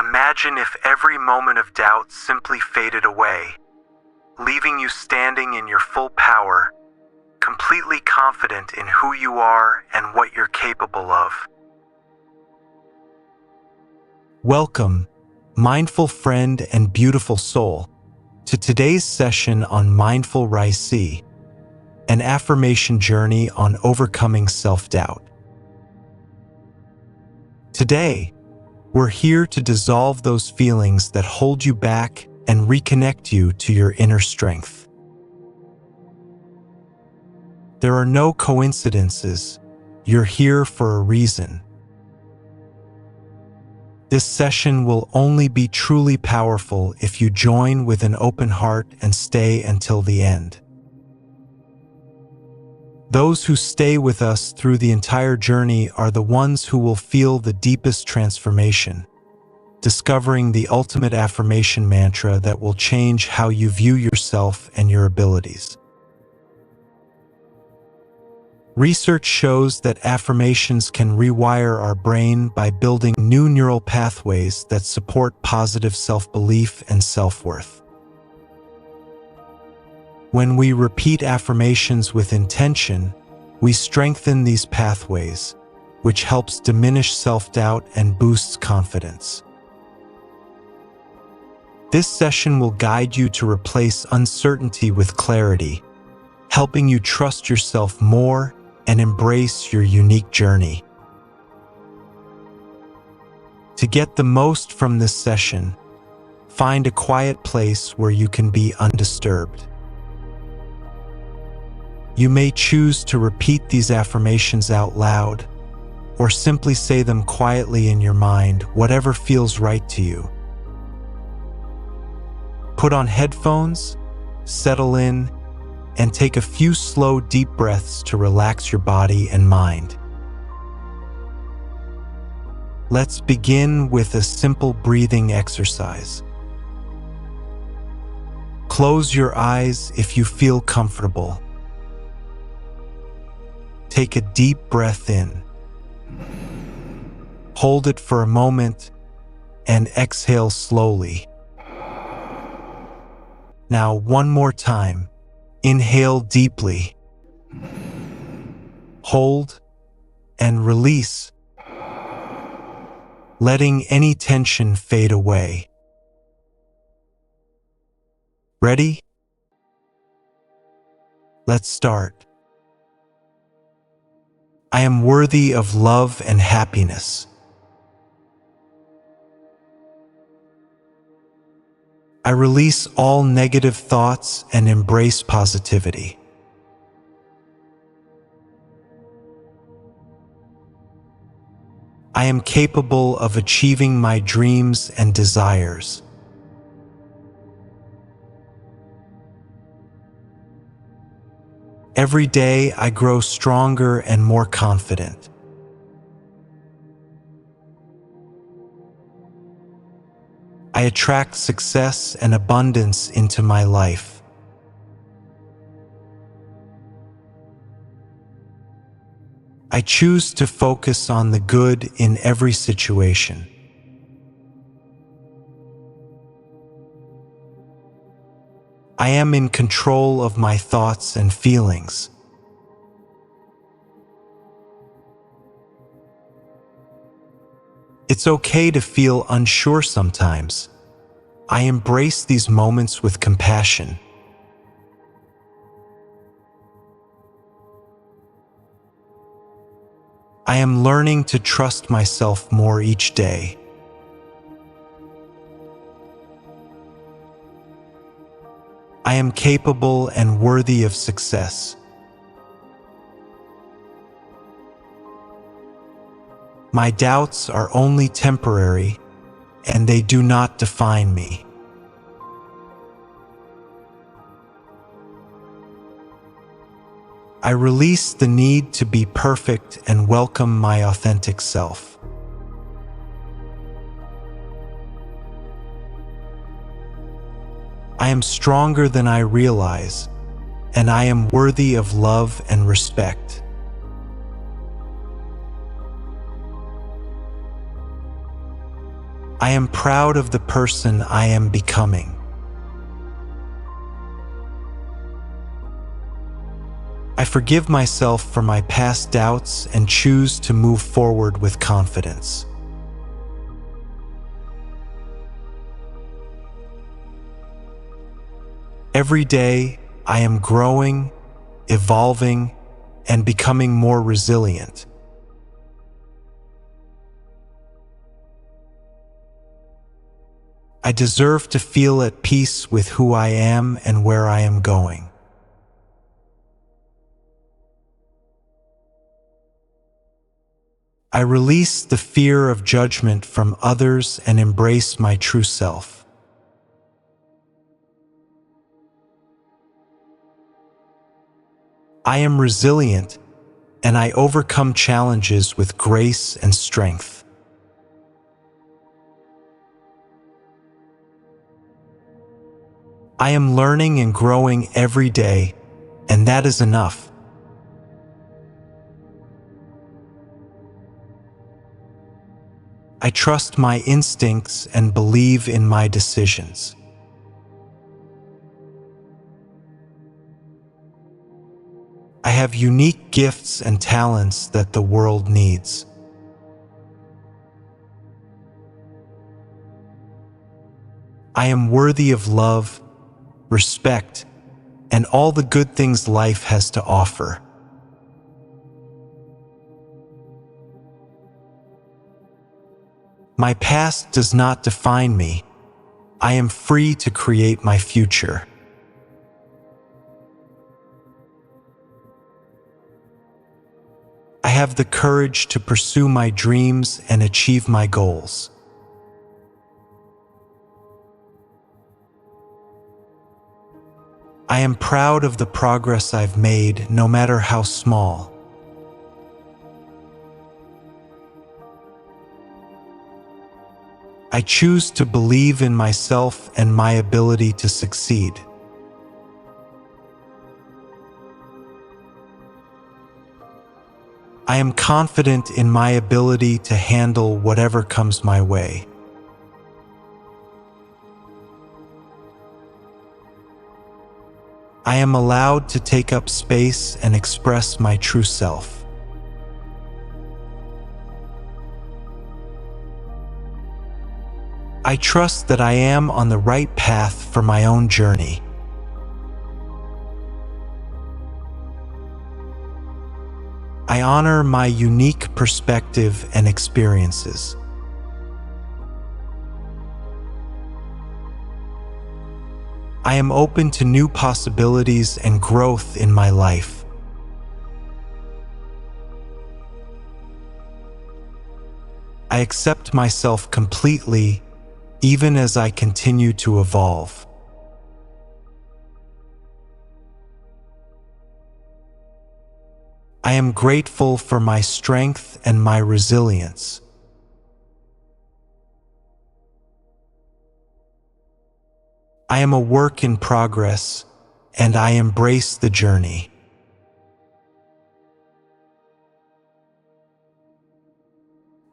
Imagine if every moment of doubt simply faded away, leaving you standing in your full power, completely confident in who you are and what you're capable of. Welcome, mindful friend and beautiful soul, to today's session on Mindful Raisee, an affirmation journey on overcoming self-doubt. Today, we're here to dissolve those feelings that hold you back and reconnect you to your inner strength. There are no coincidences. You're here for a reason. This session will only be truly powerful if you join with an open heart and stay until the end. Those who stay with us through the entire journey are the ones who will feel the deepest transformation, discovering the ultimate affirmation mantra that will change how you view yourself and your abilities. Research shows that affirmations can rewire our brain by building new neural pathways that support positive self-belief and self-worth. When we repeat affirmations with intention, we strengthen these pathways, which helps diminish self-doubt and boosts confidence. This session will guide you to replace uncertainty with clarity, helping you trust yourself more and embrace your unique journey. To get the most from this session, find a quiet place where you can be undisturbed. You may choose to repeat these affirmations out loud, or simply say them quietly in your mind, whatever feels right to you. Put on headphones, settle in, and take a few slow, deep breaths to relax your body and mind. Let's begin with a simple breathing exercise. Close your eyes if you feel comfortable. Take a deep breath in. Hold it for a moment and exhale slowly. Now, one more time. Inhale deeply. Hold and release, letting any tension fade away. Ready? Let's start. I am worthy of love and happiness. I release all negative thoughts and embrace positivity. I am capable of achieving my dreams and desires. Every day I grow stronger and more confident. I attract success and abundance into my life. I choose to focus on the good in every situation. I am in control of my thoughts and feelings. It's okay to feel unsure sometimes. I embrace these moments with compassion. I am learning to trust myself more each day. I am capable and worthy of success. My doubts are only temporary, and they do not define me. I release the need to be perfect and welcome my authentic self. I am stronger than I realize, and I am worthy of love and respect. I am proud of the person I am becoming. I forgive myself for my past doubts and choose to move forward with confidence. Every day, I am growing, evolving, and becoming more resilient. I deserve to feel at peace with who I am and where I am going. I release the fear of judgment from others and embrace my true self. I am resilient, and I overcome challenges with grace and strength. I am learning and growing every day, and that is enough. I trust my instincts and believe in my decisions. I have unique gifts and talents that the world needs. I am worthy of love, respect, and all the good things life has to offer. My past does not define me. I am free to create my future. I have the courage to pursue my dreams and achieve my goals. I am proud of the progress I've made, no matter how small. I choose to believe in myself and my ability to succeed. I am confident in my ability to handle whatever comes my way. I am allowed to take up space and express my true self. I trust that I am on the right path for my own journey. I honor my unique perspective and experiences. I am open to new possibilities and growth in my life. I accept myself completely, even as I continue to evolve. I am grateful for my strength and my resilience. I am a work in progress, and I embrace the journey.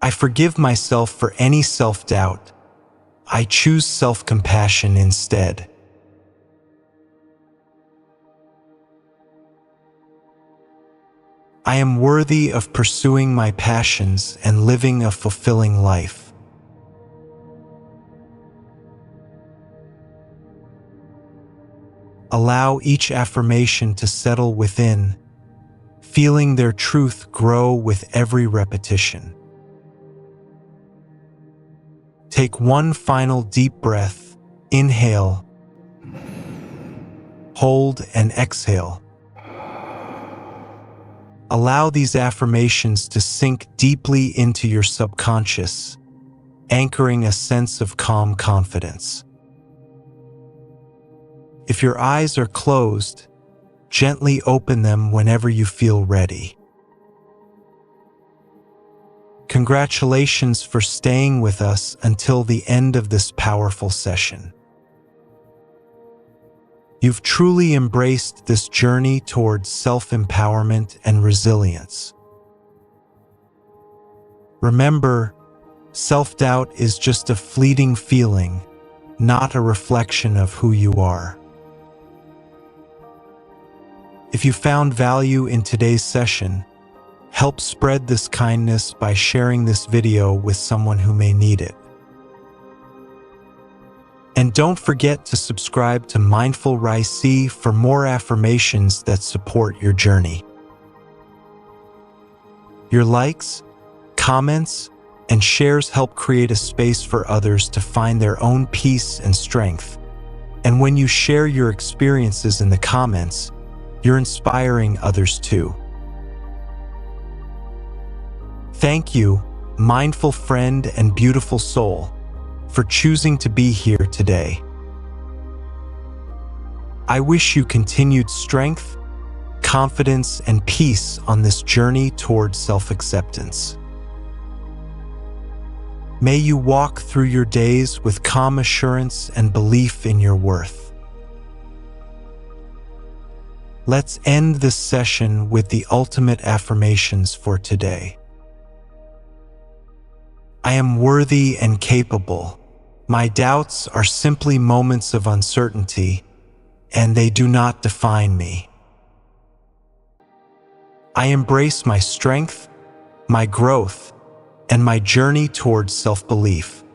I forgive myself for any self-doubt. I choose self-compassion instead. I am worthy of pursuing my passions and living a fulfilling life. Allow each affirmation to settle within, feeling their truth grow with every repetition. Take one final deep breath. Inhale, hold, and exhale. Allow these affirmations to sink deeply into your subconscious, anchoring a sense of calm confidence. If your eyes are closed, gently open them whenever you feel ready. Congratulations for staying with us until the end of this powerful session. You've truly embraced this journey towards self-empowerment and resilience. Remember, Self-doubt is just a fleeting feeling, not a reflection of who you are. If you found value in today's session, help spread this kindness by sharing this video with someone who may need it. And don't forget to subscribe to Mindful Raisee for more affirmations that support your journey. Your likes, comments, and shares help create a space for others to find their own peace and strength. And when you share your experiences in the comments, you're inspiring others too. Thank you, mindful friend and beautiful soul, for choosing to be here today. I wish you continued strength, confidence, and peace on this journey toward self-acceptance. May you walk through your days with calm assurance and belief in your worth. Let's end this session with the ultimate affirmations for today. I am worthy and capable. My doubts are simply moments of uncertainty, and they do not define me. I embrace my strength, my growth, and my journey towards self-belief.